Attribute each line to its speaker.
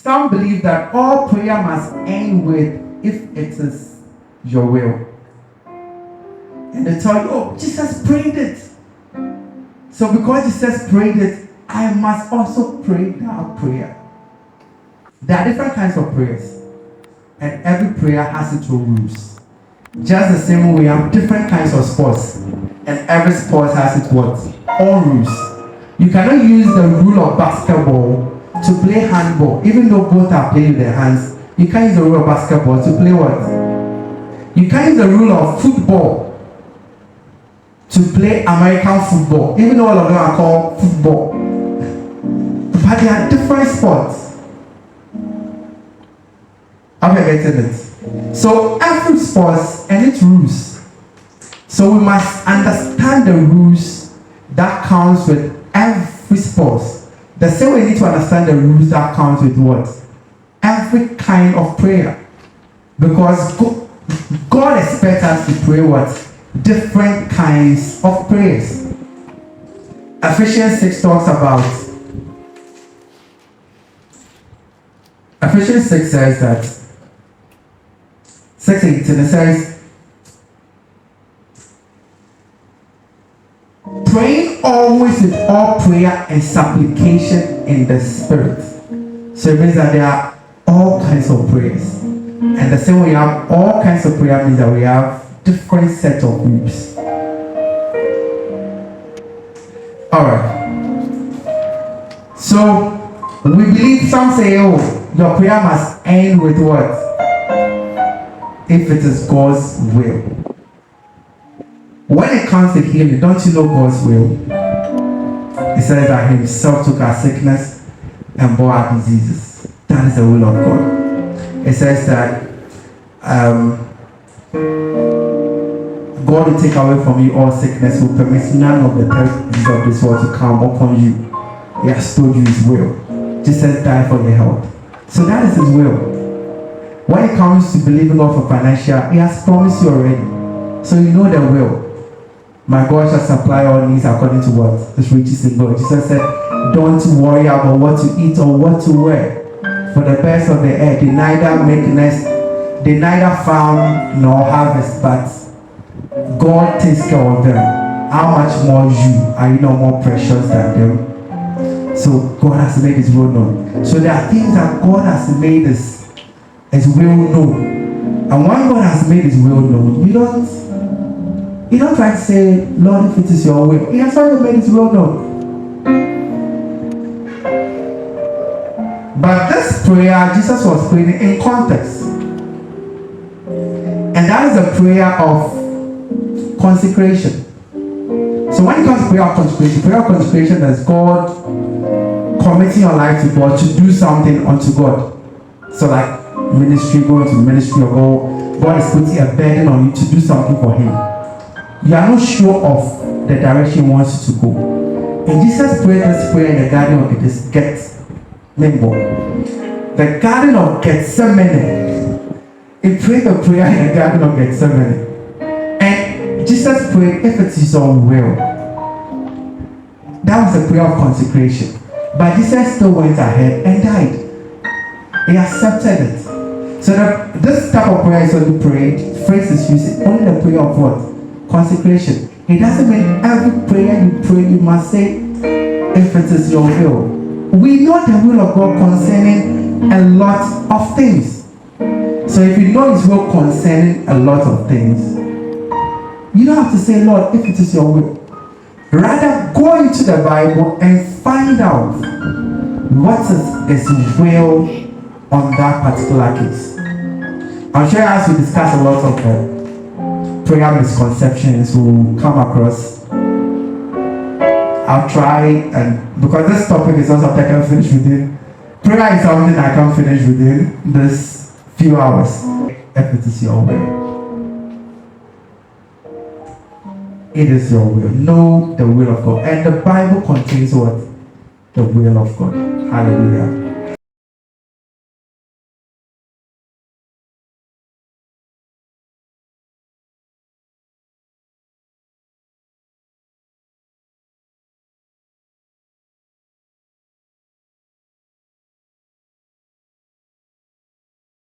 Speaker 1: some believe that all prayer must end with, if it is your will. And they tell you, oh, Jesus prayed it. So because Jesus prayed it, I must also pray that prayer. There are different kinds of prayers. And every prayer has its own rules. Just the same way we have different kinds of sports. And every sport has its what? Own rules. You cannot use the rule of basketball to play handball. Even though both are playing with their hands, you can't use the rule of basketball to play what? You can't use the rule of football to play American football. Even though all of them are called football. But they are different sports. I'm getting it. So every sport and its rules. So we must understand the rules that counts with every sport. The same way we need to understand the rules that counts with what? Every kind of prayer. Because God expects us to pray what? Different kinds of prayers. Ephesians 6 talks about. Ephesians 6 says that 6:18, it says, praying always with all prayer and supplication in the Spirit. So it means that there are all kinds of prayers. And the same way we have all kinds of prayer means that we have different set of groups. Alright. So we believe, some say, oh, your prayer must end with what? If it is God's will. When it comes to healing, don't you know God's will? It says that He Himself took our sickness and bore our diseases. That is the will of God. It says that God will take away from you all sickness, will permit none of the diseases of this world to come upon you. He has told you His will. Jesus died for your health. So that is His will. When it comes to believing God for financial, He has promised you already. So you know the will. My God shall supply all needs according to what? His riches in glory. Jesus said, don't worry about what to eat or what to wear. For the birds of the air, they neither make nest, they neither farm nor harvest, but God takes care of them. How much more you? Are you not more precious than them? So God has made His will known. So there are things that God has made His will known. And when God has made His will known, you don't try to say, Lord, if it is your will. He has already made His will known. But this prayer, Jesus was praying in context. And that is a prayer of consecration. So when it comes to prayer of consecration is God committing your life to God to do something unto God. So like ministry, going to ministry, or God is putting a burden on you to do something for Him. You are not sure of the direction He wants you to go. And Jesus prayed this prayer in the garden of Gethsemane. The garden of Gethsemane. He prayed the prayer in the garden of Gethsemane. And Jesus prayed, if it is your will. That was a prayer of consecration. But Jesus still went ahead and died. He accepted it. So this type of prayer is only prayed, phrase is used, only the prayer of what? Consecration. It doesn't mean every prayer you pray, you must say, if it is your will. We know the will of God concerning a lot of things. So if you know His will concerning a lot of things, you don't have to say, Lord, if it is your will. Rather, go into the Bible and find out what is His will on that particular case. I'm sure as we discuss a lot of prayer misconceptions we'll come across. I'll try, and because this topic is not something I can finish within. Prayer is something I can finish within this few hours. If it is your will. It is your will. Know the will of God. And the Bible contains what? The will of God. Hallelujah.